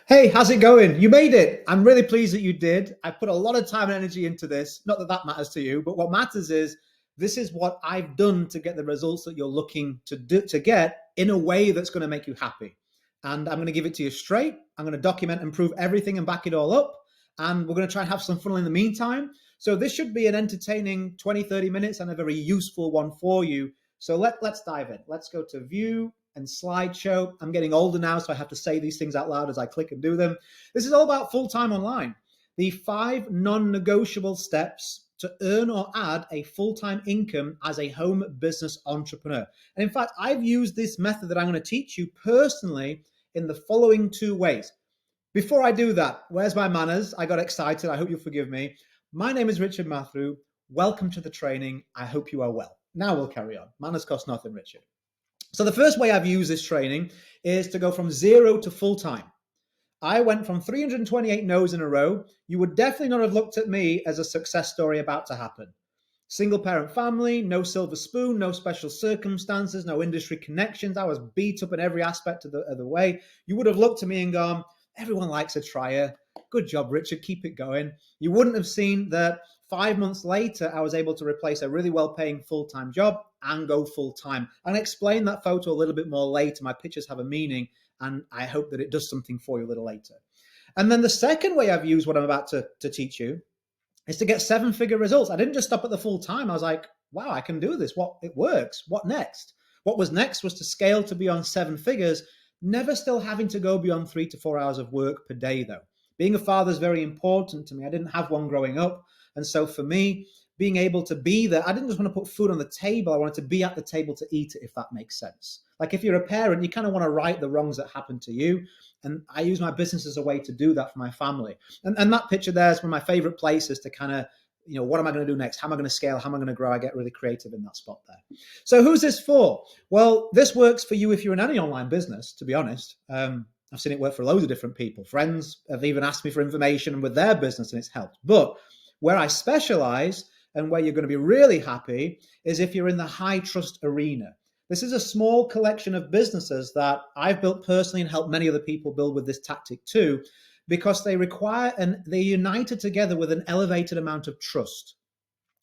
Hey, how's it going? You made it. I'm really pleased that you did. I put a lot of time and energy into this. Not that that matters to you, but what matters is this is what I've done to get the results that you're looking to get in a way that's going to make you happy. And I'm going to give it to you straight. I'm going to document and prove everything and back it all up. And we're going to try and have some fun in the meantime. So this should be an entertaining 20, 30 minutes and a very useful one for you. So let's dive in. Let's go to view and slideshow. I'm getting older now, so I have to say these things out loud as I click and do them. This is all about full-time online. The 5 non-negotiable steps to earn or add a full-time income as a home business entrepreneur. And in fact, I've used this method that I'm going to teach you personally in the following 2 ways. Before I do that, where's my manners? I got excited. I hope you'll forgive me. My name is Richard Matharoo. Welcome to the training. I hope you are well. Now we'll carry on. Manners cost nothing, Richard. So the first way I've used this training is to go from 0 to full-time. I went from 328 no's in a row. You would definitely not have looked at me as a success story about to happen. Single parent family, no silver spoon, no special circumstances, no industry connections. I was beat up in every aspect of the way. You would have looked at me and gone, everyone likes a trier. Good job, Richard. Keep it going. You wouldn't have seen that 5 months later, I was able to replace a really well-paying full-time job and go full-time. And explain that photo a little bit more later. My pictures have a meaning, and I hope that it does something for you a little later. And then the second way I've used what I'm about to teach you is to get 7-figure results. I didn't just stop at the full-time. I was like, wow, I can do this. It works. What next? What was next was to scale to beyond 7 figures, never still having to go beyond 3 to 4 hours of work per day, though. Being a father is very important to me. I didn't have one growing up. And so for me, being able to be there, I didn't just want to put food on the table. I wanted to be at the table to eat it, if that makes sense. Like if you're a parent, you kind of want to right the wrongs that happened to you. And I use my business as a way to do that for my family. And that picture there is one of my favorite places to kind of, what am I going to do next? How am I going to scale? How am I going to grow? I get really creative in that spot there. So who's this for? Well, this works for you if you're in any online business, to be honest. I've seen it work for loads of different people. Friends have even asked me for information with their business and it's helped. But where I specialize and where you're going to be really happy is if you're in the high trust arena. This is a small collection of businesses that I've built personally and helped many other people build with this tactic too, because they require and they're united together with an elevated amount of trust.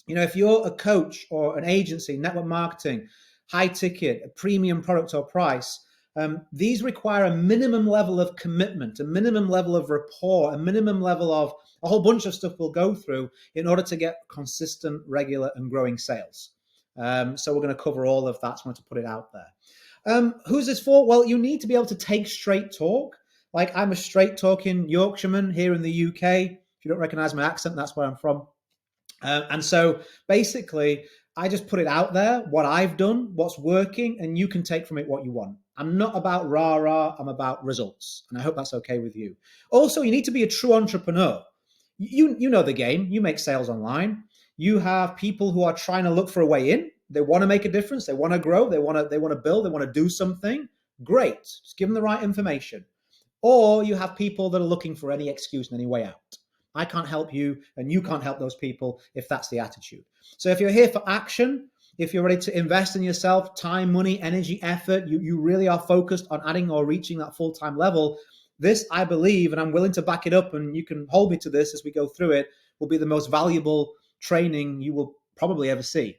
If you're a coach or an agency, network marketing, high ticket, a premium product or price, these require a minimum level of commitment, a minimum level of rapport, a minimum level of a whole bunch of stuff we'll go through in order to get consistent, regular, and growing sales. So we're going to cover all of that. So I want to put it out there. Who's this for? Well, you need to be able to take straight talk. Like I'm a straight talking Yorkshireman here in the UK. If you don't recognize my accent, that's where I'm from. And so basically, I just put it out there, what I've done, what's working, and you can take from it what you want. I'm not about rah-rah, I'm about results. And I hope that's okay with you. Also, you need to be a true entrepreneur. You know the game. You make sales online. You have people who are trying to look for a way in. They want to make a difference. They want to grow. They want to build. They want to do something. Great. Just give them the right information. Or you have people that are looking for any excuse and any way out. I can't help you and you can't help those people if that's the attitude. So if you're here for action, if you're ready to invest in yourself, time, money, energy, effort, you really are focused on adding or reaching that full-time level, this, I believe, and I'm willing to back it up, and you can hold me to this as we go through it, will be the most valuable training you will probably ever see.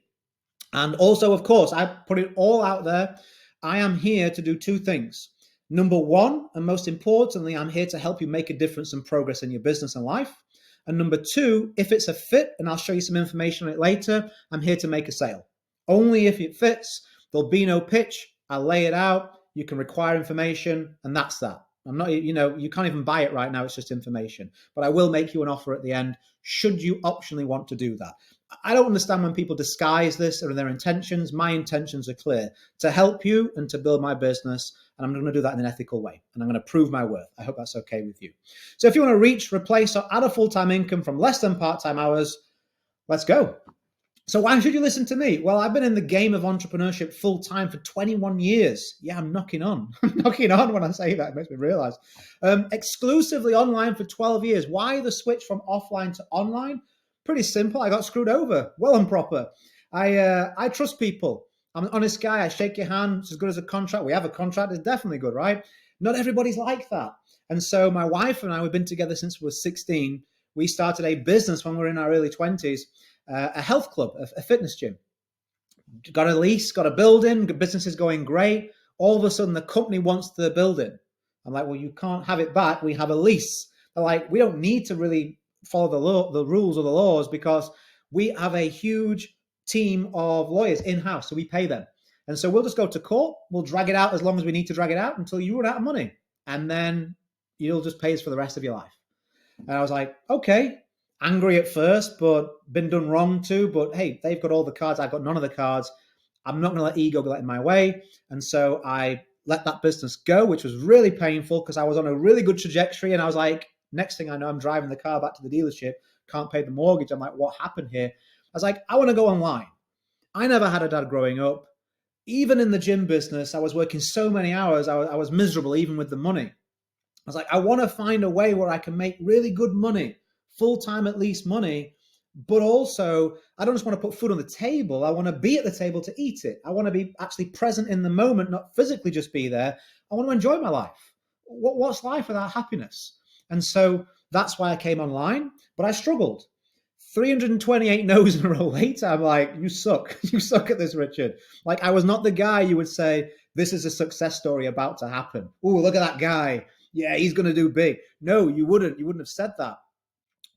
And also, of course, I put it all out there. I am here to do 2 things. Number 1, and most importantly, I'm here to help you make a difference and progress in your business and life. And number 2, if it's a fit, and I'll show you some information on it later, I'm here to make a sale. Only if it fits. There'll be no pitch. I'll lay it out. You can require information, and that's that. I'm not, you can't even buy it right now. It's just information. But I will make you an offer at the end, should you optionally want to do that. I don't understand when people disguise this or their intentions. My intentions are clear, to help you and to build my business. And I'm going to do that in an ethical way. And I'm going to prove my worth. I hope that's okay with you. So if you want to reach, replace, or add a full-time income from less than part-time hours, let's go. So why should you listen to me? Well, I've been in the game of entrepreneurship full-time for 21 years. Yeah, I'm knocking on. I'm knocking on when I say that. It makes me realize. Exclusively online for 12 years. Why the switch from offline to online? Pretty simple. I got screwed over. Well and proper. I trust people. I'm an honest guy. I shake your hand. It's as good as a contract. We have a contract. It's definitely good, right? Not everybody's like that. And so my wife and I, we've been together since we were 16. We started a business when we were in our early 20s, a health club, a fitness gym. Got a lease, got a building, business is going great. All of a sudden, the company wants the building. I'm like, well, you can't have it back. We have a lease. They're like, we don't need to really follow the rules or the laws because we have a huge team of lawyers in-house, so we pay them. And so we'll just go to court. We'll drag it out as long as we need to drag it out until you run out of money. And then you'll just pay us for the rest of your life. And I was like, okay, angry at first, but been done wrong too. But hey, they've got all the cards. I've got none of the cards. I'm not going to let ego get in my way. And so I let that business go, which was really painful because I was on a really good trajectory. And I was like, next thing I know, I'm driving the car back to the dealership, can't pay the mortgage. I'm like, what happened here? I was like, I want to go online. I never had a dad growing up. Even in the gym business, I was working so many hours. I was miserable even with the money. I was like, I want to find a way where I can make really good money, full-time at least money, but also I don't just want to put food on the table. I want to be at the table to eat it. I want to be actually present in the moment, not physically just be there. I want to enjoy my life. What's life without happiness? And so that's why I came online, but I struggled. 328 no's in a row later, I'm like, you suck. You suck at this, Richard. Like, I was not the guy you would say, this is a success story about to happen. Oh, look at that guy. Yeah, he's going to do big. No, you wouldn't. You wouldn't have said that.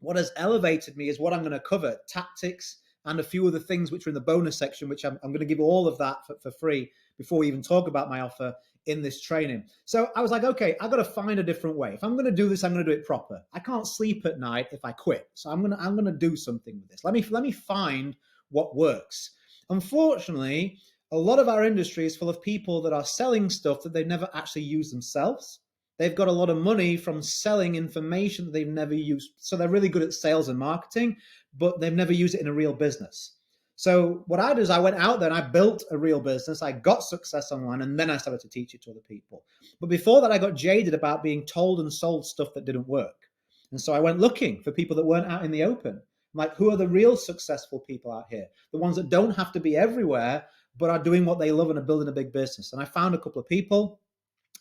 What has elevated me is what I'm going to cover, tactics and a few other things which are in the bonus section, which I'm going to give all of that for free before we even talk about my offer in this training. So I was like, okay, I've got to find a different way. If I'm going to do this, I'm going to do it proper. I can't sleep at night if I quit. So I'm going to do something with this. Let me find what works. Unfortunately, a lot of our industry is full of people that are selling stuff that they've never actually used themselves. They've got a lot of money from selling information that they've never used. So they're really good at sales and marketing, but they've never used it in a real business. So what I did is I went out there and I built a real business. I got success online and then I started to teach it to other people. But before that, I got jaded about being told and sold stuff that didn't work. And so I went looking for people that weren't out in the open. I'm like, who are the real successful people out here? The ones that don't have to be everywhere, but are doing what they love and are building a big business. And I found a couple of people.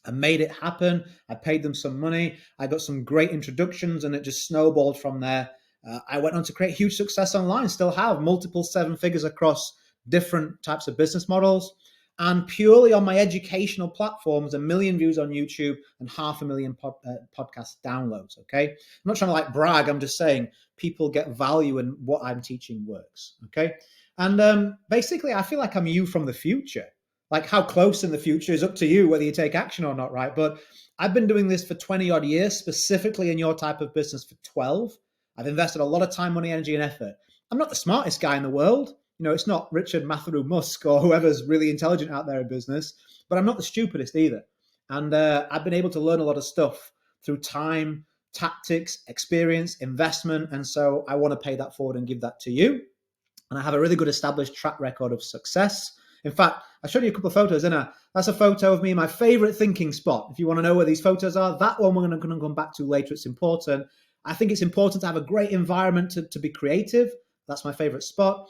I made it happen. I paid them some money. I got some great introductions and it just snowballed from there. I went on to create huge success online, still have multiple seven figures across different types of business models. And purely on my educational platforms, 1 million views on YouTube and 500,000 podcast downloads, okay? I'm not trying to like brag. I'm just saying people get value in what I'm teaching works, okay? And basically, I feel like I'm you from the future. Like how close in the future is up to you, whether you take action or not, right? But I've been doing this for 20 odd years, specifically in your type of business for 12. I've invested a lot of time, money, energy, and effort. I'm not the smartest guy in the world. You know, it's not Richard Matharoo Musk or whoever's really intelligent out there in business, but I'm not the stupidest either. And I've been able to learn a lot of stuff through time, tactics, experience, investment. And so I want to pay that forward and give that to you. And I have a really good established track record of success. In fact, I showed you a couple of photos, didn't I? That's a photo of me in my favorite thinking spot. If you want to know where these photos are, that one we're going to come back to later. It's important. I think it's important to have a great environment to be creative. That's my favorite spot.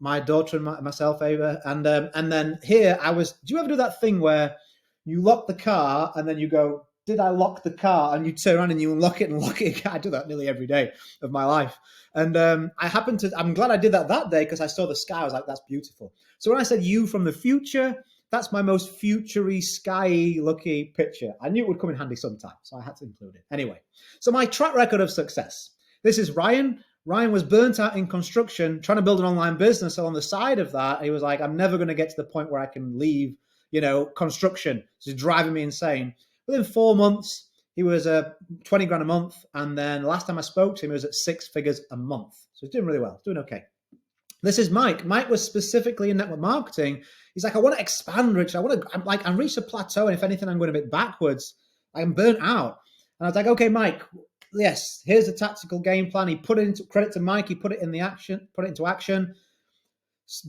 My daughter and myself, Ava. And then here I was, do you ever do that thing where you lock the car and then you go, did I lock the car? And you turn around and you unlock it and lock it again. I do that nearly every day of my life. And I'm glad I did that day because I saw the sky. I was like, that's beautiful. So when I said you from the future, that's my most future-y, sky-y, lucky picture. I knew it would come in handy sometime, so I had to include it. Anyway, so my track record of success. This is Ryan. Ryan was burnt out in construction, trying to build an online business. So on the side of that, he was like, I'm never going to get to the point where I can leave, construction. It's driving me insane. Within 4 months, he was 20 grand a month. And then last time I spoke to him, he was at 6 figures a month. So he's doing really well, doing okay. This is Mike. Mike was specifically in network marketing. He's like, I want to expand, Rich. I'm reached a plateau. And if anything, I'm going a bit backwards. I'm burnt out. And I was like, okay, Mike, yes, here's a tactical game plan. He put it into credit to Mike. He put it into action.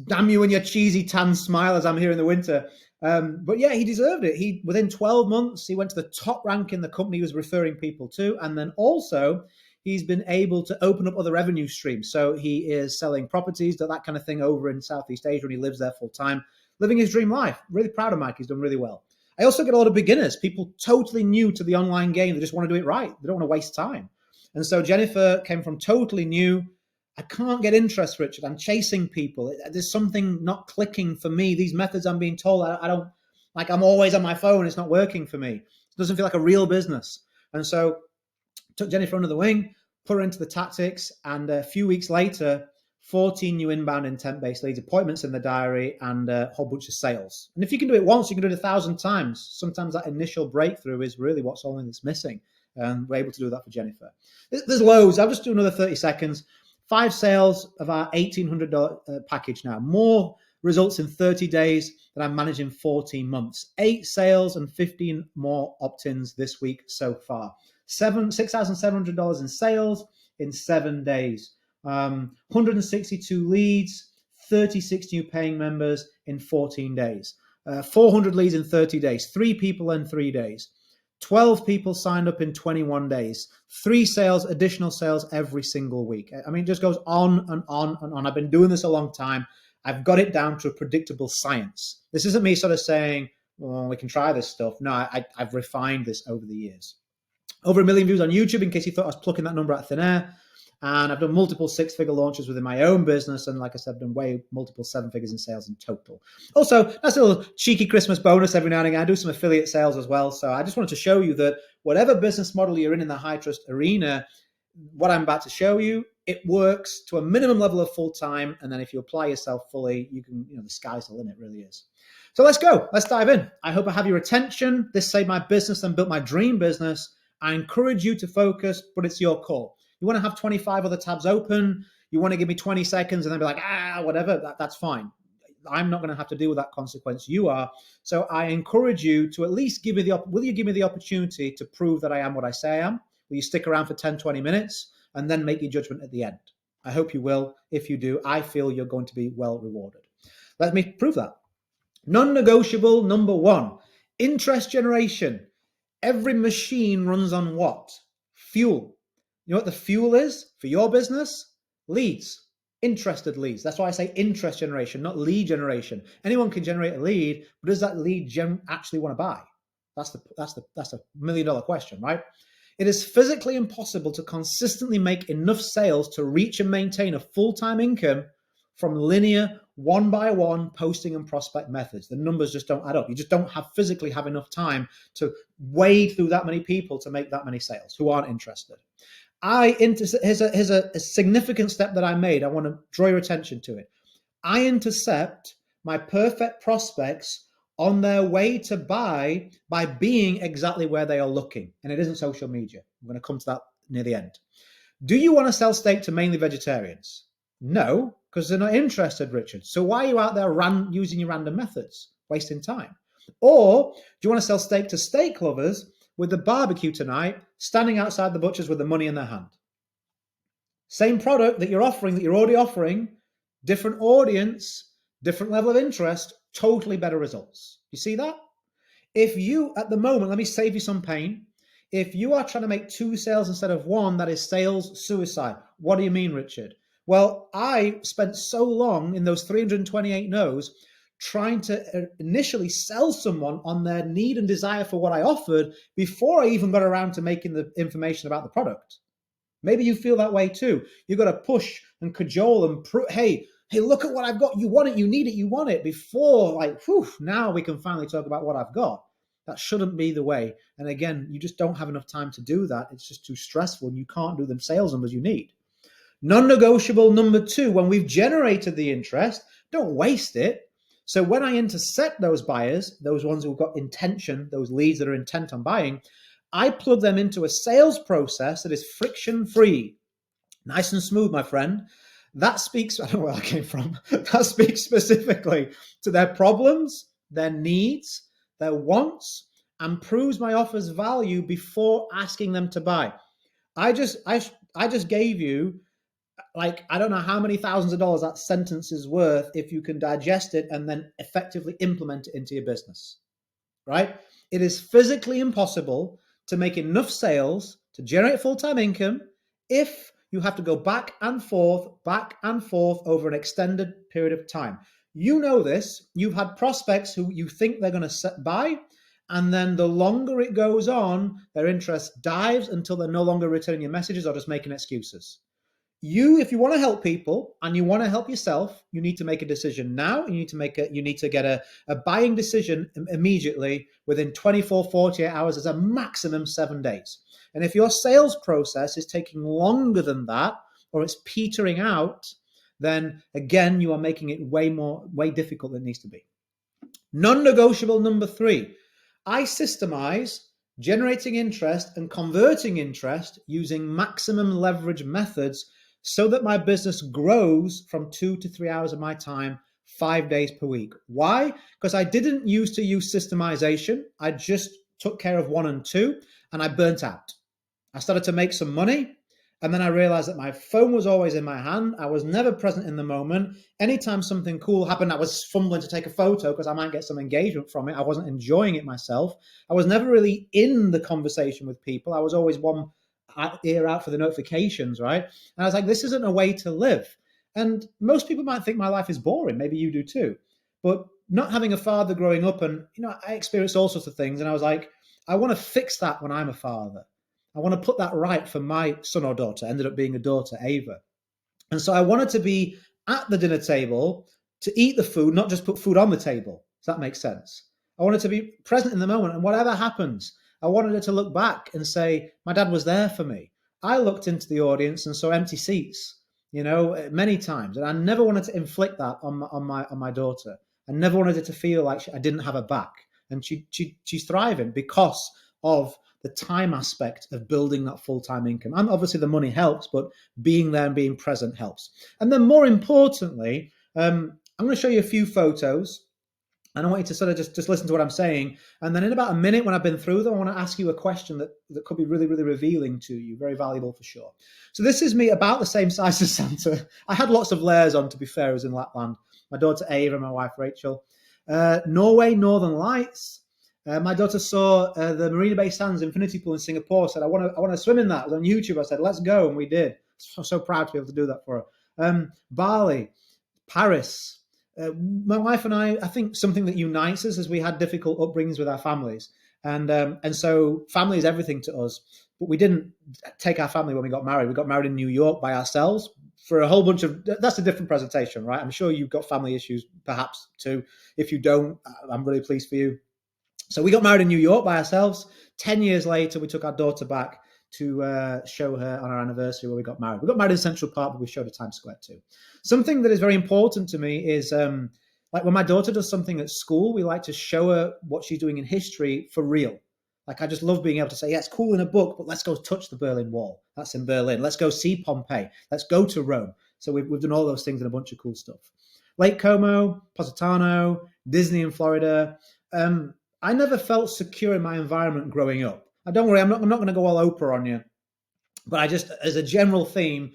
Damn you and your cheesy tan smile as I'm here in the winter. But yeah, he deserved it. Within 12 months, he went to the top rank in the company he was referring people to. And then also he's been able to open up other revenue streams. So he is selling properties, that kind of thing over in Southeast Asia, and he lives there full time, living his dream life. Really proud of Mike. He's done really well. I also get a lot of beginners, people totally new to the online game. They just want to do it right. They don't want to waste time. And so Jennifer came from totally new. I can't get interest, Richard. I'm chasing people. There's something not clicking for me. These methods I'm being told, I don't, like, I'm always on my phone. It's not working for me. It doesn't feel like a real business. And so took Jennifer under the wing, put her into the tactics, and a few weeks later, 14 new inbound intent-based leads, appointments in the diary, and a whole bunch of sales. And if you can do it once, you can do it 1,000 times. Sometimes that initial breakthrough is really what's only that's missing. And we're able to do that for Jennifer. There's loads. I'll just do another 30 seconds. 5 sales of our $1,800 package now. More results in 30 days than I'm managing 14 months. 8 sales and 15 more opt-ins this week so far. $6,700 in sales in 7 days. 162 leads, 36 new paying members in 14 days. 400 leads in 30 days. 3 people in 3 days. 12 people signed up in 21 days. 3 sales, additional sales every single week. I mean, it just goes on and on and on. I've been doing this a long time. I've got it down to a predictable science. This isn't me sort of saying, well, we can try this stuff. No, I've refined this over the years. Over 1 million views on YouTube, in case you thought I was plucking that number out of thin air. And I've done multiple 6-figure launches within my own business. And like I said, I've done multiple 7 figures in sales in total. Also, that's a little cheeky Christmas bonus every now and again. I do some affiliate sales as well. So I just wanted to show you that whatever business model you're in the high trust arena, what I'm about to show you, it works to a minimum level of full time. And then if you apply yourself fully, you can, the sky's the limit, really is. So let's go. Let's dive in. I hope I have your attention. This saved my business and built my dream business. I encourage you to focus, but it's your call. You want to have 25 other tabs open. You want to give me 20 seconds and then be like, whatever, that's fine. I'm not going to have to deal with that consequence. You are. So I encourage you to at least will you give me the opportunity to prove that I am what I say I am? Will you stick around for 10, 20 minutes and then make your judgment at the end? I hope you will. If you do, I feel you're going to be well rewarded. Let me prove that. Non-negotiable number 1, interest generation. Every machine runs on what? Fuel. You know what the fuel is for your business? Leads, interested leads. That's why I say interest generation, not lead generation. Anyone can generate a lead, but does that lead actually want to buy? That's a $1 million question, right? It is physically impossible to consistently make enough sales to reach and maintain a full-time income from linear, one-by-one posting and prospect methods. The numbers just don't add up. You just don't physically have enough time to wade through that many people to make that many sales who aren't interested. Here's a significant step that I made. I want to draw your attention to it. I intercept my perfect prospects on their way to buy by being exactly where they are looking. And it isn't social media. I'm going to come to that near the end. Do you want to sell steak to mainly vegetarians? No, because they're not interested, Richard. So why are you out there using your random methods, wasting time? Or do you want to sell steak to steak lovers with the barbecue tonight, standing outside the butcher's with the money in their hand? Same product that you're already offering, different audience, different level of interest, totally better results. You see that? If you, at the moment, let me save you some pain. If you are trying to make 2 sales instead of 1, that is sales suicide. What do you mean, Richard? Well, I spent so long in those 328 no's trying to initially sell someone on their need and desire for what I offered before I even got around to making the information about the product. Maybe you feel that way too. You've got to push and cajole and hey, look at what I've got. You want it, you need it, you want it before now we can finally talk about what I've got. That shouldn't be the way. And again, you just don't have enough time to do that. It's just too stressful and you can't do the sales numbers you need. Non-negotiable number 2, when we've generated the interest, don't waste it. So when I intercept those buyers, those ones who've got intention, those leads that are intent on buying, I plug them into a sales process that is friction-free. Nice and smooth, my friend. That speaks, I don't know where that came from, that speaks specifically to their problems, their needs, their wants, and proves my offer's value before asking them to buy. I just gave you, I don't know how many thousands of dollars that sentence is worth if you can digest it and then effectively implement it into your business, right? It is physically impossible to make enough sales to generate full-time income if you have to go back and forth over an extended period of time. You know this. You've had prospects who you think they're going to buy, And then the longer it goes on, their interest dives until they're no longer returning your messages or just making excuses. If you want to help people and you want to help yourself, you need to make a decision now. You need to get a buying decision immediately within 24, 48 hours as a maximum 7 days. And if your sales process is taking longer than that, or it's petering out, then again, you are making it way difficult than it needs to be. Non-negotiable number 3, I systemize generating interest and converting interest using maximum leverage methods so that my business grows from 2 to 3 hours of my time, 5 days per week. Why? Because I didn't use systemization. I just took care of 1 and 2, and I burnt out. I started to make some money, and then I realized that my phone was always in my hand. I was never present in the moment. Anytime something cool happened, I was fumbling to take a photo because I might get some engagement from it. I wasn't enjoying it myself. I was never really in the conversation with people. I was always one ear out for the notifications, right? And I was like, this isn't a way to live. And most people might think my life is boring. Maybe you do too. But not having a father growing up, and I experienced all sorts of things, and I was like, I want to fix that when I'm a father. I want to put that right for my son or daughter. Ended up being a daughter, Ava. And so I wanted to be at the dinner table to eat the food, not just put food on the table. Does that make sense? I wanted to be present in the moment, and whatever happens, I wanted her to look back and say, my dad was there for me. I looked into the audience and saw empty seats, many times. And I never wanted to inflict that on my daughter. I never wanted her to feel like I didn't have her back. And she's thriving because of the time aspect of building that full-time income. And obviously the money helps, but being there and being present helps. And then more importantly, I'm going to show you a few photos, and I want you to sort of just listen to what I'm saying. And then in about a minute, when I've been through them, I want to ask you a question that could be really, really revealing to you, very valuable for sure. So this is me about the same size as Santa. I had lots of layers on, to be fair. I was in Lapland. My daughter Ava and my wife Rachel. Norway, Northern Lights. My daughter saw the Marina Bay Sands infinity pool in Singapore, said, I want to swim in that. It was on YouTube. I said, let's go. And we did. So proud to be able to do that for her. Bali, Paris. My wife and I think something that unites us is we had difficult upbringings with our families. And so family is everything to us. But we didn't take our family when we got married. We got married in New York by ourselves for a whole bunch of, that's a different presentation, right? I'm sure you've got family issues perhaps too. If you don't, I'm really pleased for you. So we got married in New York by ourselves. 10 years later, we took our daughter back to show her on our anniversary where we got married. We got married in Central Park, but we showed her Times Square too. Something that is very important to me is like when my daughter does something at school, we like to show her what she's doing in history for real. Like I just love being able to say, yeah, it's cool in a book, but let's go touch the Berlin Wall. That's in Berlin. Let's go see Pompeii. Let's go to Rome. So we've done all those things and a bunch of cool stuff. Lake Como, Positano, Disney in Florida. I never felt secure in my environment growing up. Don't worry, I'm not going to go all Oprah on you, but I just, as a general theme,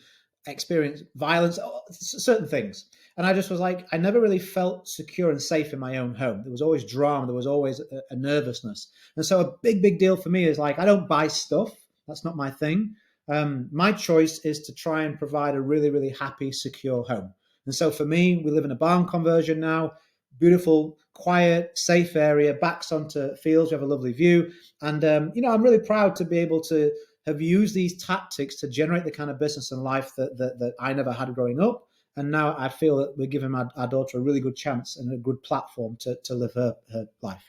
experienced violence, certain things. And I just was like, I never really felt secure and safe in my own home. There was always drama. There was always a nervousness. And so a big deal for me is like, I don't buy stuff. That's not my thing. My choice is to try and provide a really, really happy, secure home. And so for me, we live in a barn conversion now. Beautiful, quiet, safe area, backs onto fields. We have a lovely view. And, I'm really proud to be able to have used these tactics to generate the kind of business and life that I never had growing up. And now I feel that we're giving our daughter a really good chance and a good platform to live her life,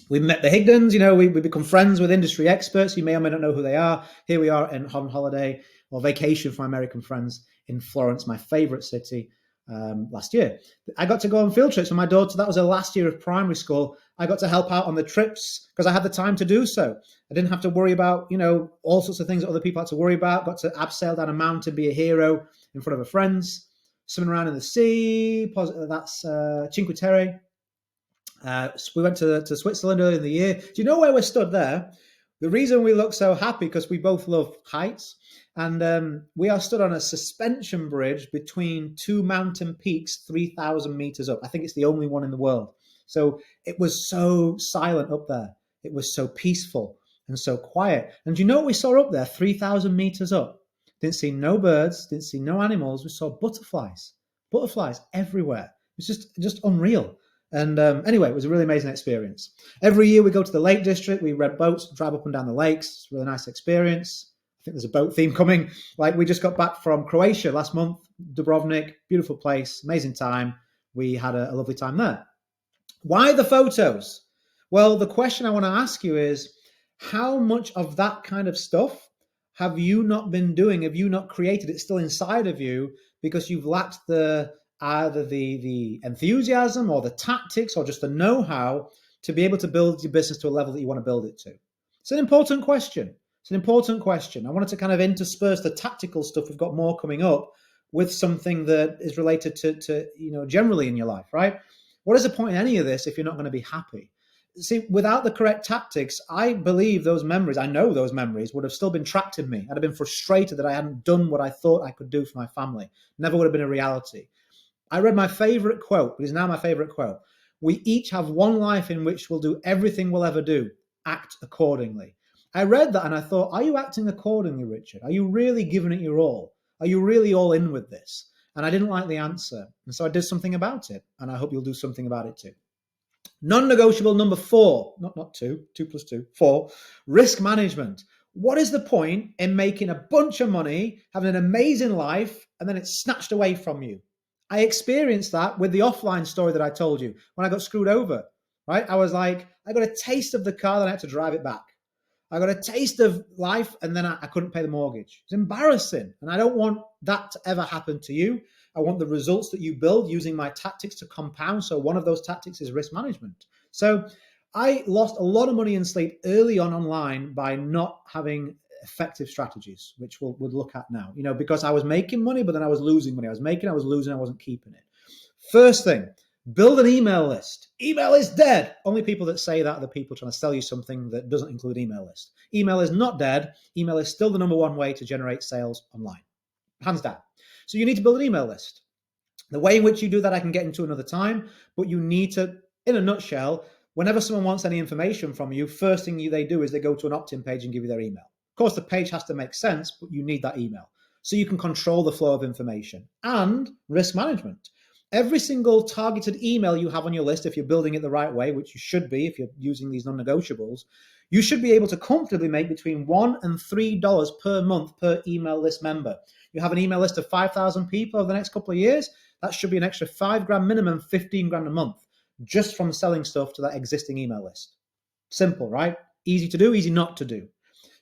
We met the Higdons, we become friends with industry experts. You may or may not know who they are. Here we are on holiday or vacation for my American friends in Florence, my favorite city. Last year, I got to go on field trips with my daughter. That was her last year of primary school. I got to help out on the trips because I had the time to do so. I didn't have to worry about, all sorts of things that other people had to worry about. Got to abseil down a mountain, be a hero in front of her friends, swimming around in the sea. That's Cinque Terre. We went to Switzerland earlier in the year. Do you know where we're stood there? The reason we look so happy because we both love heights. And we are stood on a suspension bridge between two mountain peaks, 3,000 meters up. I think it's the only one in the world. So it was so silent up there. It was so peaceful and so quiet. And you know what we saw up there, 3,000 meters up? Didn't see no birds, didn't see no animals. We saw butterflies everywhere. It's just unreal. And anyway, it was a really amazing experience. Every year we go to the Lake District, we rent boats, drive up and down the lakes. It's a really nice experience. I think there's a boat theme coming. Like, we just got back from Croatia last month, Dubrovnik, beautiful place, amazing time. We had a lovely time there. Why the photos? Well, the question I want to ask you is, how much of that kind of stuff have you not been doing? Have you not created? It's still inside of you because you've lacked either the enthusiasm or the tactics or just the know-how to be able to build your business to a level that you want to build it to. It's an important question. It's an important question. I wanted to kind of intersperse the tactical stuff. We've got more coming up with something that is related to generally in your life, right? What is the point in any of this if you're not going to be happy? See, without the correct tactics, I believe those memories, I know those memories would have still been trapped in me. I'd have been frustrated that I hadn't done what I thought I could do for my family. Never would have been a reality. I read my favorite quote, it is now my favorite quote. We each have one life in which we'll do everything we'll ever do. Act accordingly. I read that and I thought, are you acting accordingly, Richard? Are you really giving it your all? Are you really all in with this? And I didn't like the answer. And so I did something about it. And I hope you'll do something about it too. Non-negotiable number 4, not 2, 2 plus 2, 4, risk management. What is the point in making a bunch of money, having an amazing life, and then it's snatched away from you? I experienced that with the offline story that I told you when I got screwed over, right? I was like, I got a taste of the car, then I had to drive it back. I got a taste of life, and then I couldn't pay the mortgage. It's embarrassing, and I don't want that to ever happen to you. I want the results that you build using my tactics to compound. So one of those tactics is risk management. So I lost a lot of money and sleep early on online by not having effective strategies, which we'll look at now, because I was making money, but then I was losing money. I was losing, I wasn't keeping it. First thing, build an email list. Email is dead. Only people that say that are the people trying to sell you something that doesn't include email list. Email is not dead. Email is still the number one way to generate sales online. Hands down. So you need to build an email list. The way in which you do that, I can get into another time, but you need to, in a nutshell, whenever someone wants any information from you, first thing they do is they go to an opt-in page and give you their email. Of course, the page has to make sense, but you need that email. So you can control the flow of information. And risk management. Every single targeted email you have on your list, if you're building it the right way, which you should be if you're using these non-negotiables, you should be able to comfortably make between $1 and $3 per month per email list member. You have an email list of 5,000 people over the next couple of years, that should be an extra $5,000 minimum, $15,000 a month, just from selling stuff to that existing email list. Simple, right? Easy to do, easy not to do.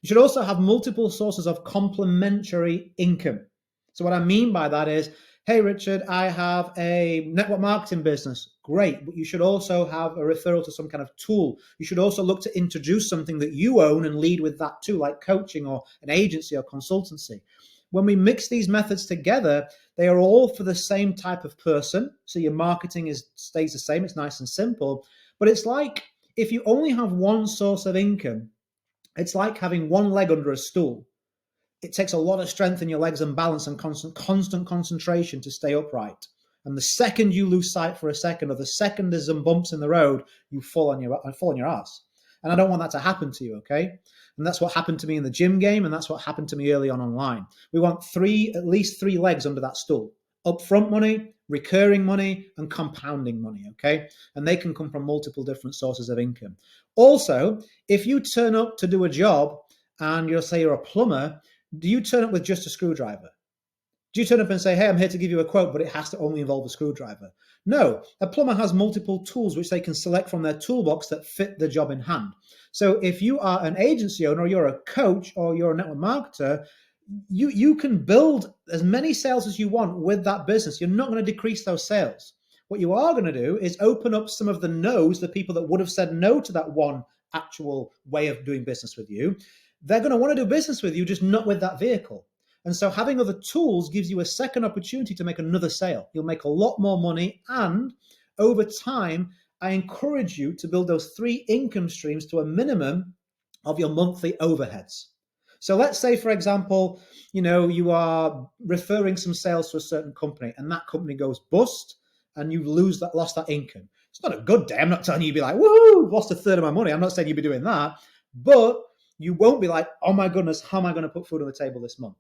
You should also have multiple sources of complementary income. So what I mean by that is, hey, Richard, I have a network marketing business. Great, but you should also have a referral to some kind of tool. You should also look to introduce something that you own and lead with that too, like coaching or an agency or consultancy. When we mix these methods together, they are all for the same type of person. So your marketing stays the same. It's nice and simple. But it's like if you only have one source of income, it's like having one leg under a stool. It takes a lot of strength in your legs and balance and constant concentration to stay upright. And the second you lose sight for a second, or the second there's some bumps in the road, you fall on your ass. And I don't want that to happen to you, okay? And that's what happened to me in the gym game, and that's what happened to me early on online. We want at least three legs under that stool. Upfront money, recurring money, and compounding money, okay? And they can come from multiple different sources of income. Also, if you turn up to do a job and you'll say you're a plumber, do you turn up with just a screwdriver? Do you turn up and say, hey, I'm here to give you a quote, but it has to only involve a screwdriver? No, a plumber has multiple tools which they can select from their toolbox that fit the job in hand. So if you are an agency owner, or you're a coach, or you're a network marketer, you can build as many sales as you want with that business. You're not going to decrease those sales. What you are going to do is open up some of the no's, the people that would have said no to that one actual way of doing business with you. They're going to want to do business with you, just not with that vehicle. And so having other tools gives you a second opportunity to make another sale. You'll make a lot more money. And over time, I encourage you to build those 3 income streams to a minimum of your monthly overheads. So let's say, for example, you are referring some sales to a certain company and that company goes bust and you lost that income. It's not a good day. I'm not telling you you'd be like, woohoo, lost a third of my money. I'm not saying you'd be doing that, but you won't be like, oh my goodness, how am I going to put food on the table this month?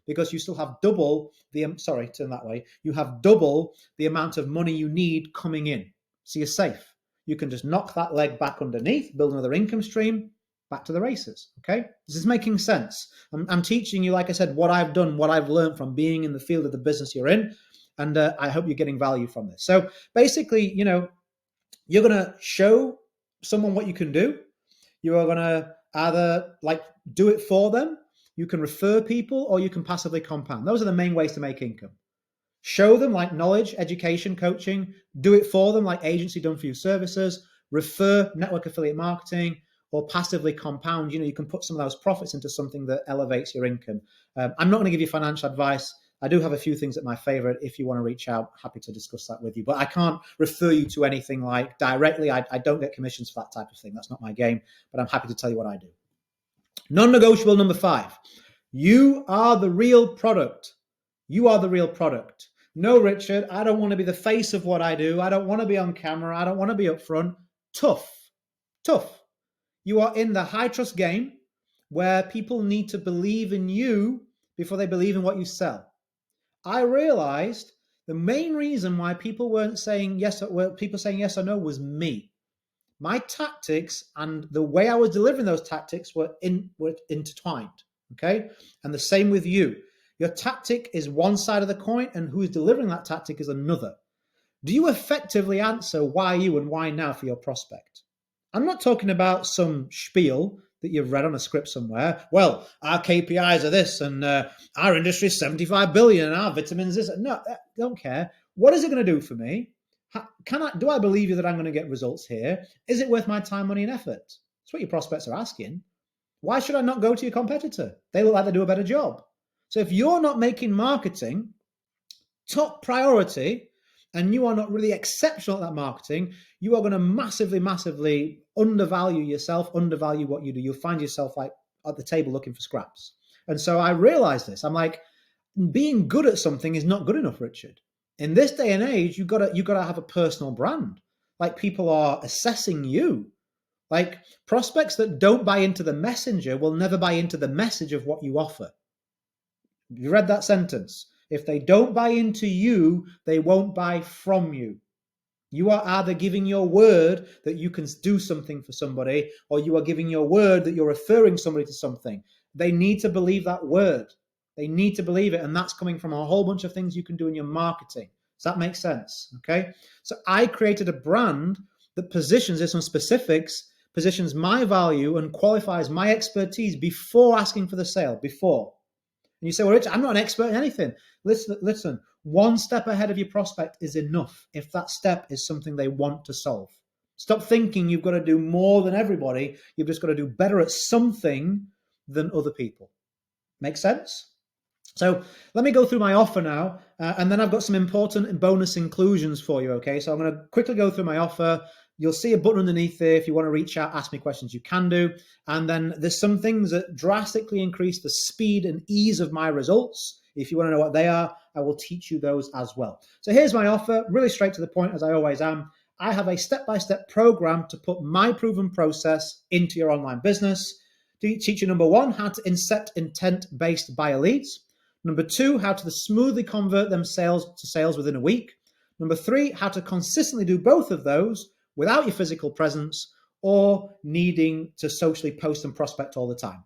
Because you still have double you have double the amount of money you need coming in. So you're safe. You can just knock that leg back underneath, build another income stream, back to the races. Okay, this is making sense. I'm teaching you, like I said, what I've done, what I've learned from being in the field of the business you're in, and I hope you're getting value from this. So basically, you're going to show someone what you can do. You are going to either do it for them, you can refer people, or you can passively compound. Those are the main ways to make income. Show them like knowledge, education, coaching. Do it for them like agency done for you services. Refer, network affiliate marketing, or passively compound. You can put some of those profits into something that elevates your income. I'm not going to give you financial advice. I do have a few things at my favorite. If you want to reach out, happy to discuss that with you. But I can't refer you to anything like directly. I don't get commissions for that type of thing. That's not my game. But I'm happy to tell you what I do. Non-negotiable number 5. You are the real product. You are the real product. No, Richard, I don't want to be the face of what I do. I don't want to be on camera. I don't want to be up front. Tough. You are in the high trust game where people need to believe in you before they believe in what you sell. I realized the main reason why people weren't saying yes, people saying yes or no was me. My tactics and the way I was delivering those tactics were intertwined. Okay. And the same with you. Your tactic is one side of the coin, and who is delivering that tactic is another. Do you effectively answer why you and why now for your prospect? I'm not talking about some spiel that you've read on a script somewhere. Well, our KPIs are this, and our industry is 75 billion, and our vitamins is this. No, I don't care. What is it going to do for me? Do I believe you that I'm going to get results here? Is it worth my time, money, and effort? That's what your prospects are asking. Why should I not go to your competitor? They look like they do a better job. So if you're not making marketing top priority and you are not really exceptional at that marketing, you are going to massively, massively undervalue yourself, undervalue what you do. You'll find yourself like at the table looking for scraps. And so I realized this. I'm like, being good at something is not good enough, Richard. In this day and age, you gotta have a personal brand. Like, people are assessing you. Like, prospects that don't buy into the messenger will never buy into the message of what you offer. You read that sentence. If they don't buy into you, they won't buy from you. You are either giving your word that you can do something for somebody, or you are giving your word that you're referring somebody to something. They need to believe that word. They need to believe it. And that's coming from a whole bunch of things you can do in your marketing. Does that make sense? Okay. So I created a brand that positions this on specifics, positions my value and qualifies my expertise before asking for the sale, before. And you say, well, Rich, I'm not an expert in anything. Listen, one step ahead of your prospect is enough if that step is something they want to solve. Stop thinking you've got to do more than everybody. You've just got to do better at something than other people. Make sense? So let me go through my offer now, and then I've got some important bonus inclusions for you, okay? So I'm going to quickly go through my offer. You'll see a button underneath there. If you want to reach out, ask me questions, you can do. And then there's some things that drastically increase the speed and ease of my results. If you want to know what they are, I will teach you those as well. So here's my offer, really straight to the point, as I always am. I have a step-by-step program to put my proven process into your online business. To teach you, number 1, how to incept intent-based buyer leads. Number 2, how to smoothly convert them to sales within a week. Number 3, how to consistently do both of those without your physical presence or needing to socially post and prospect all the time.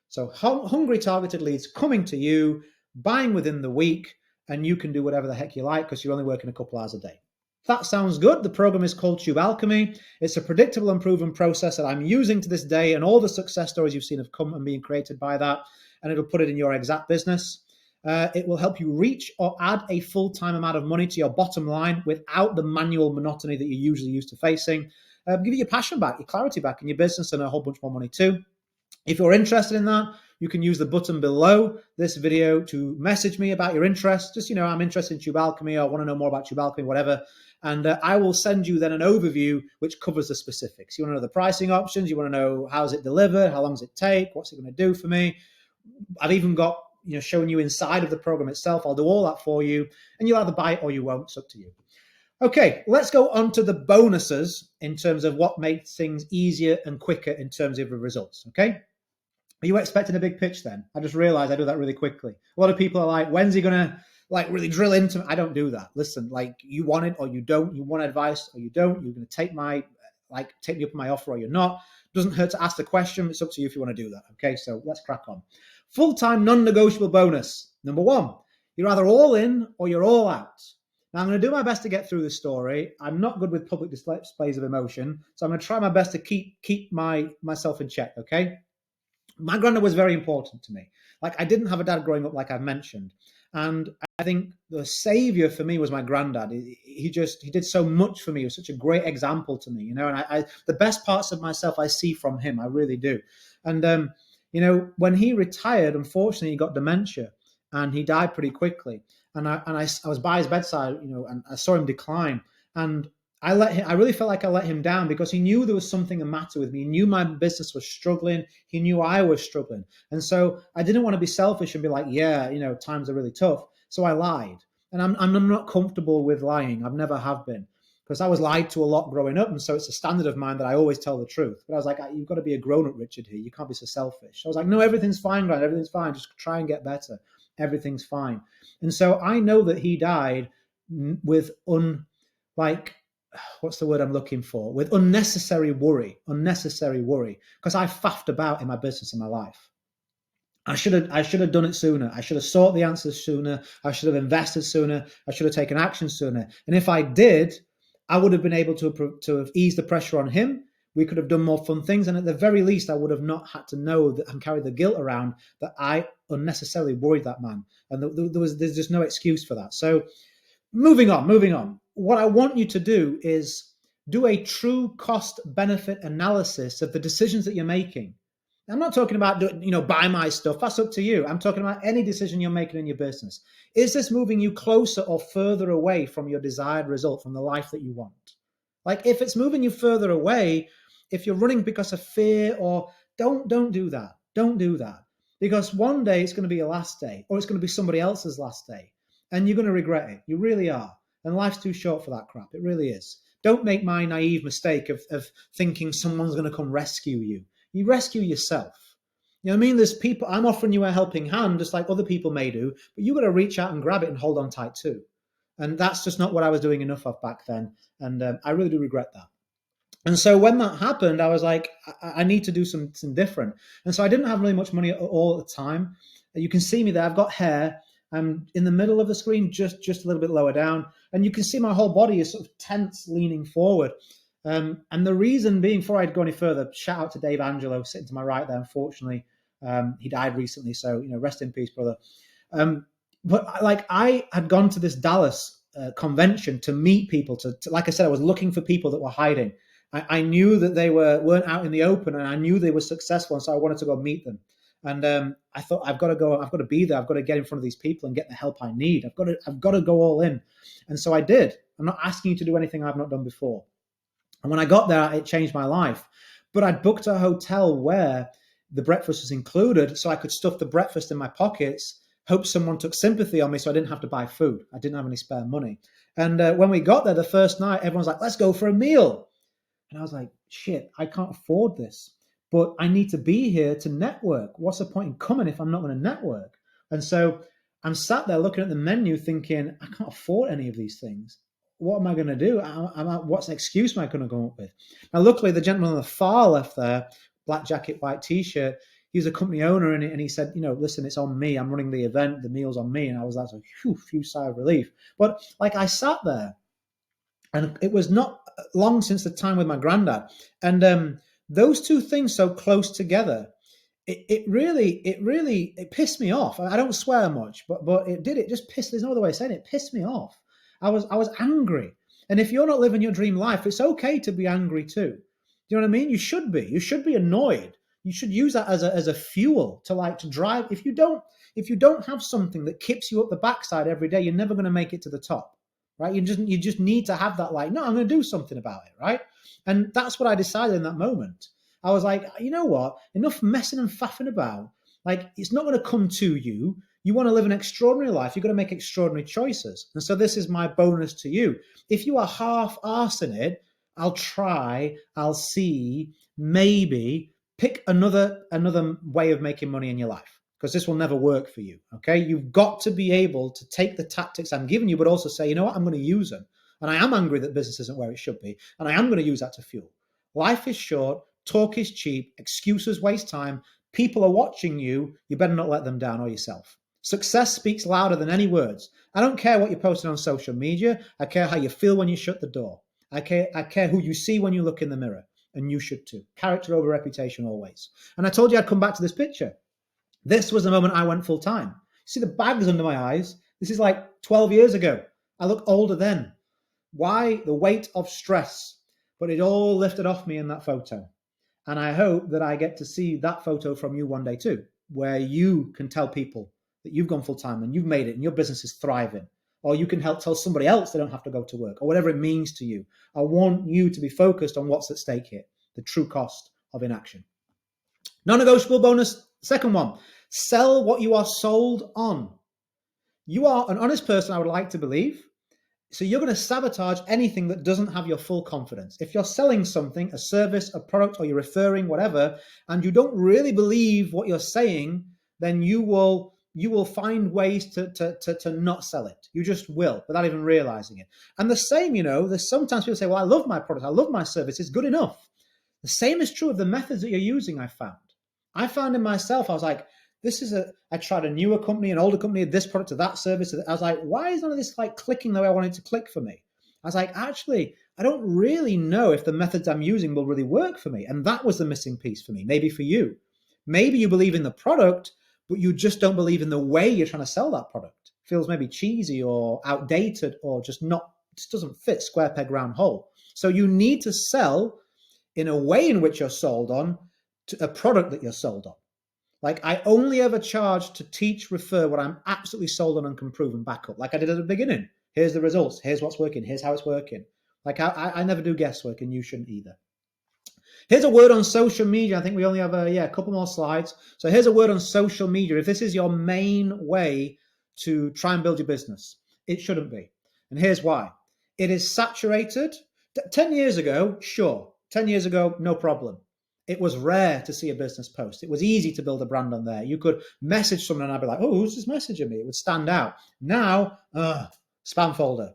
So hungry targeted leads coming to you, buying within the week, and you can do whatever the heck you like because you're only working a couple hours a day. That sounds good. The program is called Tube Alchemy. It's a predictable and proven process that I'm using to this day, and all the success stories you've seen have come and been created by that, and it'll put it in your exact business. It will help you reach or add a full-time amount of money to your bottom line without the manual monotony that you're usually used to facing. Give you your passion back, your clarity back in your business, and a whole bunch more money too. If you're interested in that, you can use the button below this video to message me about your interest. Just, I'm interested in Tube Alchemy, or want to know more about Tube Alchemy, whatever. And I will send you then an overview which covers the specifics. You want to know the pricing options. You want to know how's it delivered, how long does it take, what's it going to do for me. I've even got showing you inside of the program itself. I'll do all that for you, and you'll either buy it or you won't. It's up to you. Okay, let's go on to the bonuses in terms of what makes things easier and quicker in terms of the results. Okay, are you expecting a big pitch then? I just realized I do that really quickly. A lot of people are like, when's he gonna like really drill into me. I don't do that. Listen, like, you want it or you don't. You want advice or you don't. You're going to take me up on my offer or you're not. Doesn't hurt to ask the question. It's up to you if you want to do that. Okay, so let's crack on. Full-time non-negotiable bonus. Number one, you're either all in or you're all out. Now, I'm going to do my best to get through this story. I'm not good with public displays of emotion, so I'm going to try my best to keep myself in check, okay? My granddad was very important to me. Like, I didn't have a dad growing up, like I've mentioned. And I think the savior for me was my granddad. He did so much for me. He was such a great example to me, you know, and I the best parts of myself I see from him. I really do. And, you know, when he retired, unfortunately, he got dementia and he died pretty quickly. And I was by his bedside, you know, and I saw him decline. And I really felt like I let him down because he knew there was something the matter with me. He knew my business was struggling. He knew I was struggling. And so I didn't want to be selfish and be like, yeah, you know, times are really tough. So I lied. And I'm not comfortable with lying. I've never have been, because I was lied to a lot growing up. And so it's a standard of mine that I always tell the truth. But I was like, you've got to be a grown-up, Richard, here. You can't be so selfish. I was like, no, everything's fine, Grant. Everything's fine. Just try and get better. Everything's fine. And so I know that he died with what's the word I'm looking for? With unnecessary worry, because I faffed about in my business and my life. I should have done it sooner. I should have sought the answers sooner. I should have invested sooner. I should have taken action sooner. And if I did, I would have been able to have eased the pressure on him. We could have done more fun things. And at the very least, I would have not had to know that and carry the guilt around that I unnecessarily worried that man. And there's just no excuse for that. So moving on. What I want you to do is do a true cost benefit analysis of the decisions that you're making. I'm not talking about, buy my stuff. That's up to you. I'm talking about any decision you're making in your business. Is this moving you closer or further away from your desired result, from the life that you want? Like, if it's moving you further away, if you're running because of fear, or don't do that. Don't do that. Because one day it's going to be your last day, or it's going to be somebody else's last day, and you're going to regret it. You really are. And life's too short for that crap. It really is. Don't make my naive mistake of thinking someone's going to come rescue you. You rescue yourself. You know what I mean? There's people, I'm offering you a helping hand, just like other people may do, but you've got to reach out and grab it and hold on tight too. And that's just not what I was doing enough of back then. And I really do regret that. And so when that happened, I was like, I need to do something different. And so I didn't have really much money at all at the time. You can see me there. I've got hair. I'm in the middle of the screen, just a little bit lower down. And you can see my whole body is sort of tense, leaning forward. And the reason being, before I'd go any further, shout out to Dave Angelo sitting to my right there. Unfortunately, he died recently. So, rest in peace, brother. But like, I had gone to this Dallas convention to meet people. To like I said, I was looking for people that were hiding. I knew that they weren't out in the open, and I knew they were successful. And so I wanted to go meet them. And I thought, I've got to be there. I've got to get in front of these people and get the help I need. I've got to go all in. And so I did. I'm not asking you to do anything I've not done before. And when I got there, it changed my life. But I'd booked a hotel where the breakfast was included, so I could stuff the breakfast in my pockets, hope someone took sympathy on me so I didn't have to buy food. I didn't have any spare money. And when we got there the first night, everyone's like, let's go for a meal. And I was like, shit, I can't afford this. But I need to be here to network. What's the point in coming if I'm not going to network? And so I'm sat there looking at the menu thinking, I can't afford any of these things. What am I going to do? What's an excuse am I going to come up with? Now, luckily, the gentleman on the far left there, black jacket, white T-shirt, he's a company owner, and he said, listen, it's on me. I'm running the event. The meal's on me. And I was like, few sigh of relief. But like, I sat there, and it was not long since the time with my granddad. And those two things so close together, it really pissed me off. I don't swear much, but it did. It just pissed. There's no other way of saying it. It pissed me off. I was angry. And if you're not living your dream life, it's okay to be angry too. Do you know what I mean? You should be. You should be annoyed. You should use that as a fuel to drive. If you don't have something that keeps you up the backside every day, you're never going to make it to the top, right? You just need to have that, like, no, I'm going to do something about it, right? And that's what I decided in that moment. I was like, you know what? Enough messing and faffing about. Like, it's not going to come to you. You want to live an extraordinary life, you've got to make extraordinary choices. And so this is my bonus to you. If you are half-arsing it, I'll see, maybe pick another way of making money in your life. because this will never work for you. Okay. You've got to be able to take the tactics I'm giving you, but also say, you know what, I'm going to use them. And I am angry that business isn't where it should be. And I am going to use that to fuel. Life is short. Talk is cheap. Excuses waste time. People are watching you. You better not let them down or yourself. Success speaks louder than any words. I don't care what you're posting on social media. I care how you feel when you shut the door. I care who you see when you look in the mirror. And you should too. Character over reputation always. And I told you I'd come back to this picture. This was the moment I went full time. See the bags under my eyes? This is like 12 years ago. I look older then. Why? The weight of stress. But it all lifted off me in that photo. And I hope that I get to see that photo from you one day too, where you can tell people that you've gone full time and you've made it and your business is thriving. Or you can help tell somebody else they don't have to go to work, or whatever it means to you. I want you to be focused on what's at stake here, the true cost of inaction. Non-negotiable bonus, second one, sell what you are sold on. You are an honest person, I would like to believe. So you're going to sabotage anything that doesn't have your full confidence. If you're selling something, a service, a product, or you're referring, whatever, and you don't really believe what you're saying, then you will find ways to not sell it. You just will, without even realizing it. And the same, there's sometimes people say, well, I love my product, I love my service, it's good enough. The same is true of the methods that you're using, I found in myself, I was like, I tried a newer company, an older company, this product to that service. I was like, why is none of this like clicking the way I want it to click for me? I was like, actually, I don't really know if the methods I'm using will really work for me. And that was the missing piece for me, maybe for you. Maybe you believe in the product, but you just don't believe in the way you're trying to sell that product. It feels maybe cheesy or outdated or just doesn't fit square peg round hole. So you need to sell in a way in which you're sold on to a product that you're sold on. Like I only ever charge to teach, refer what I'm absolutely sold on and can prove and back up. Like I did at the beginning. Here's the results. Here's what's working. Here's how it's working. Like I never do guesswork, and you shouldn't either. Here's a word on social media. I think we only have a couple more slides. So here's a word on social media. If this is your main way to try and build your business, it shouldn't be. And here's why. It is saturated. 10 years ago, sure. 10 years ago, no problem. It was rare to see a business post. It was easy to build a brand on there. You could message someone and I'd be like, oh, who's this messaging me? It would stand out. Now, spam folder,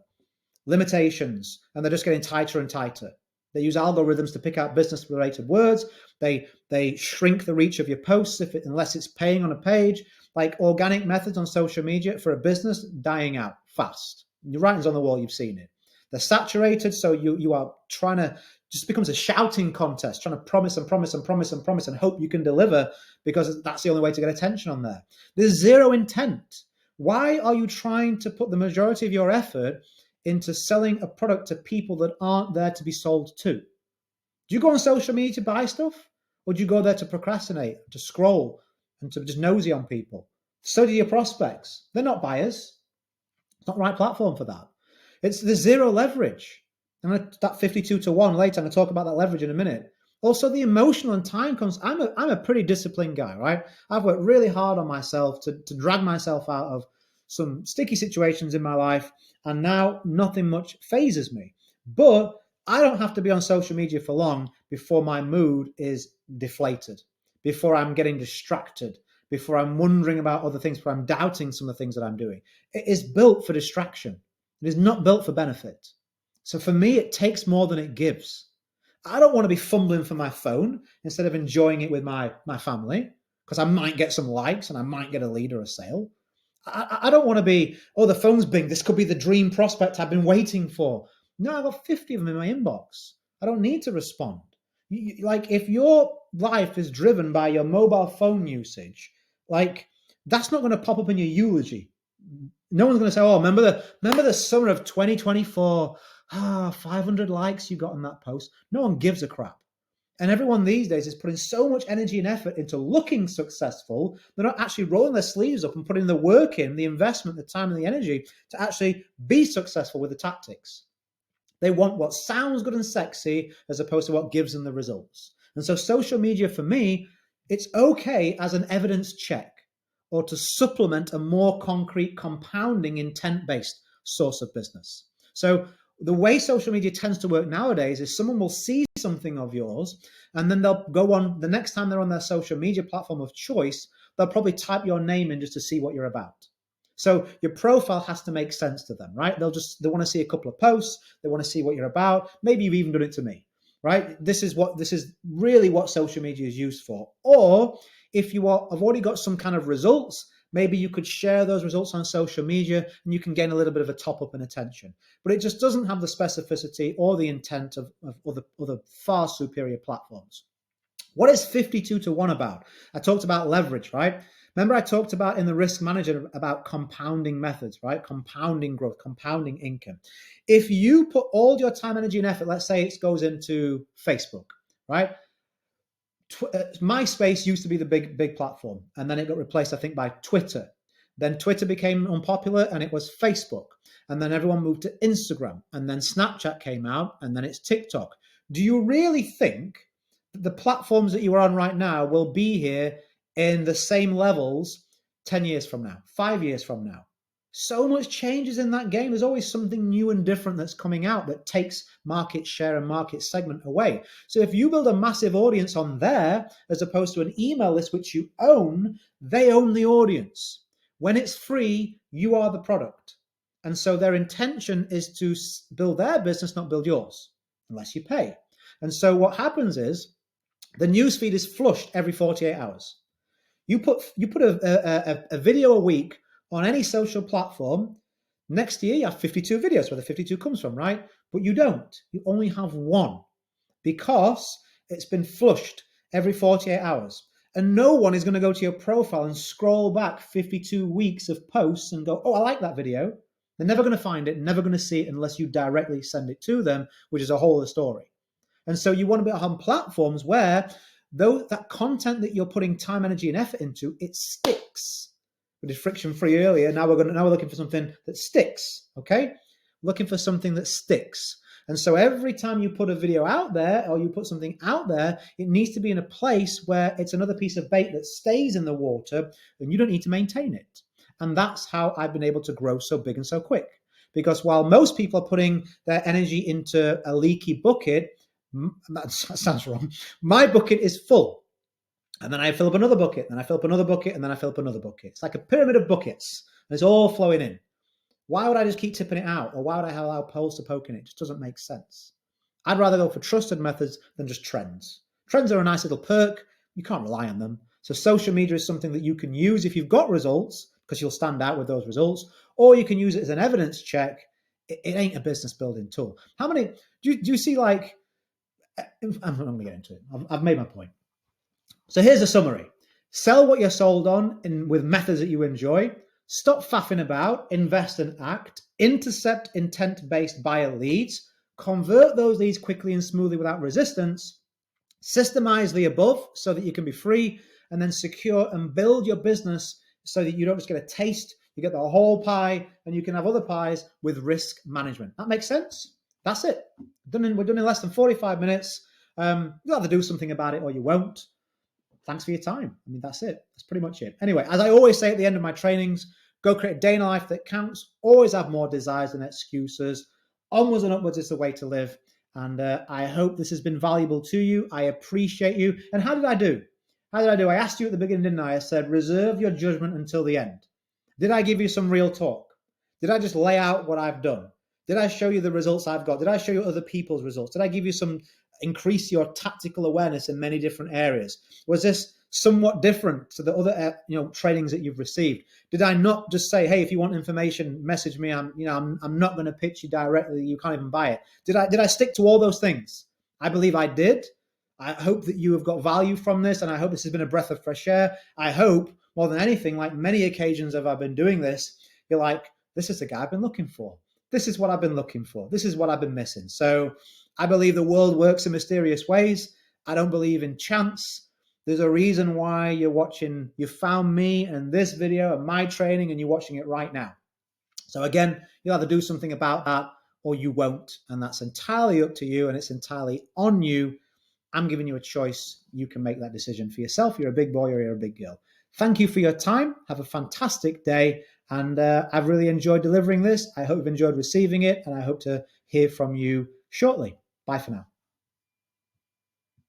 limitations, and they're just getting tighter and tighter. They use algorithms to pick out business-related words. They shrink the reach of your posts unless it's paying on a page. Like organic methods on social media for a business, dying out fast. Your writing's on the wall, you've seen it. They're saturated, so you are trying to, just becomes a shouting contest, trying to promise and promise and promise and promise and hope you can deliver because that's the only way to get attention on there. There's zero intent. Why are you trying to put the majority of your effort into selling a product to people that aren't there to be sold to? Do you go on social media to buy stuff? Or do you go there to procrastinate, to scroll, and to just nosy on people? So do your prospects. They're not buyers. It's not the right platform for that. There's zero leverage. And that 52-1 later, I'm going to talk about that leverage in a minute. Also, the emotional and time comes. I'm a pretty disciplined guy, right? I've worked really hard on myself to drag myself out of some sticky situations in my life, and now nothing much phases me. But I don't have to be on social media for long before my mood is deflated, before I'm getting distracted, before I'm wondering about other things, before I'm doubting some of the things that I'm doing. It is built for distraction. It is not built for benefit. So for me, it takes more than it gives. I don't want to be fumbling for my phone instead of enjoying it with my family because I might get some likes and I might get a lead or a sale. I don't want to be, the phone's bing. This could be the dream prospect I've been waiting for. No, I've got 50 of them in my inbox. I don't need to respond. Like if your life is driven by your mobile phone usage, like that's not going to pop up in your eulogy. No one's going to say, remember the summer of 2024, 500 likes you got on that post. No one gives a crap. And everyone these days is putting so much energy and effort into looking successful, they're not actually rolling their sleeves up and putting the work in, the investment, the time and the energy to actually be successful with the tactics. They want what sounds good and sexy as opposed to what gives them the results. And so social media for me, it's okay as an evidence check or to supplement a more concrete compounding intent-based source of business. So the way social media tends to work nowadays is someone will see something of yours and then they'll go on, the next time they're on their social media platform of choice, they'll probably type your name in just to see what you're about. So your profile has to make sense to them, right? They want to see a couple of posts. They want to see what you're about. Maybe you've even done it to me, right? This is really what social media is used for. Or if have already got some kind of results, maybe you could share those results on social media and you can gain a little bit of a top up in attention. But it just doesn't have the specificity or the intent of other far superior platforms. What is 52 to 1 about? I talked about leverage, right? Remember I talked about in the risk manager about compounding methods, right? Compounding growth, compounding income. If you put all your time, energy, and effort, let's say it goes into Facebook, right? MySpace used to be the big platform, and then it got replaced, I think, by Twitter. Then Twitter became unpopular, and it was Facebook. And then everyone moved to Instagram, and then Snapchat came out, and then it's TikTok. Do you really think that the platforms that you are on right now will be here in the same levels 10 years from now, 5 years from now? So much changes in that game. There's always something new and different that's coming out that takes market share and market segment away. So if you build a massive audience on there, as opposed to an email list which you own, they own the audience. When it's free, you are the product. And so their intention is to build their business, not build yours, unless you pay. And so what happens is the newsfeed is flushed every 48 hours. You put a video a week on any social platform. Next year, you have 52 videos, where the 52 comes from, right? But you don't. You only have one because it's been flushed every 48 hours. And no one is going to go to your profile and scroll back 52 weeks of posts and go, oh, I like that video. They're never going to find it, never going to see it unless you directly send it to them, which is a whole other story. And so you want to be on platforms where that content that you're putting time, energy, and effort into, it sticks. We did friction free earlier. Now we're looking for something that sticks. Okay, looking for something that sticks. And so every time you put a video out there or you put something out there, it needs to be in a place where it's another piece of bait that stays in the water, and you don't need to maintain it. And that's how I've been able to grow so big and so quick. Because while most people are putting their energy into a leaky bucket, that sounds wrong. My bucket is full. And then I fill up another bucket, then I fill up another bucket, and then I fill up another bucket. It's like a pyramid of buckets, and it's all flowing in. Why would I just keep tipping it out? Or why would I allow holes to poke in it? It just doesn't make sense. I'd rather go for trusted methods than just trends. Trends are a nice little perk. You can't rely on them. So social media is something that you can use if you've got results, because you'll stand out with those results, or you can use it as an evidence check. It ain't a business building tool. How many, do you see, like, I'm not going to get into it. I've made my point. So here's a summary. Sell what you're sold on with methods that you enjoy. Stop faffing about, invest and act. Intercept intent-based buyer leads. Convert those leads quickly and smoothly without resistance. Systemize the above so that you can be free, and then secure and build your business so that you don't just get a taste, you get the whole pie, and you can have other pies with risk management. That makes sense? That's it. We're done in less than 45 minutes. You'll have to do something about it or you won't. Thanks for your time. I mean, that's it. That's pretty much it. Anyway, as I always say at the end of my trainings, go create a day in a life that counts. Always have more desires than excuses. Onwards and upwards is the way to live. And I hope this has been valuable to you. I appreciate you. And how did I do? I asked you at the beginning, didn't I? I said, reserve your judgment until the end. Did I give you some real talk? Did I just lay out what I've done? Did I show you the results I've got? Did I show you other people's results? Did I give you increase your tactical awareness in many different areas? Was this somewhat different to the other trainings that you've received? Did I not just say, hey, if you want information, message me. I'm not going to pitch you directly. You can't even buy it. Did I stick to all those things? I believe I did. I hope that you have got value from this, and I hope this has been a breath of fresh air. I hope more than anything, like many occasions of I've been doing this, you're like, this is the guy I've been looking for. This is what I've been looking for. This is what I've been missing. So I believe the world works in mysterious ways. I don't believe in chance. There's a reason why you found me and this video and my training, and you're watching it right now. So again, you'll have to do something about that or you won't. And that's entirely up to you, and it's entirely on you. I'm giving you a choice. You can make that decision for yourself. You're a big boy or you're a big girl. Thank you for your time. Have a fantastic day. And I've really enjoyed delivering this. I hope you've enjoyed receiving it, and I hope to hear from you shortly. Bye for now.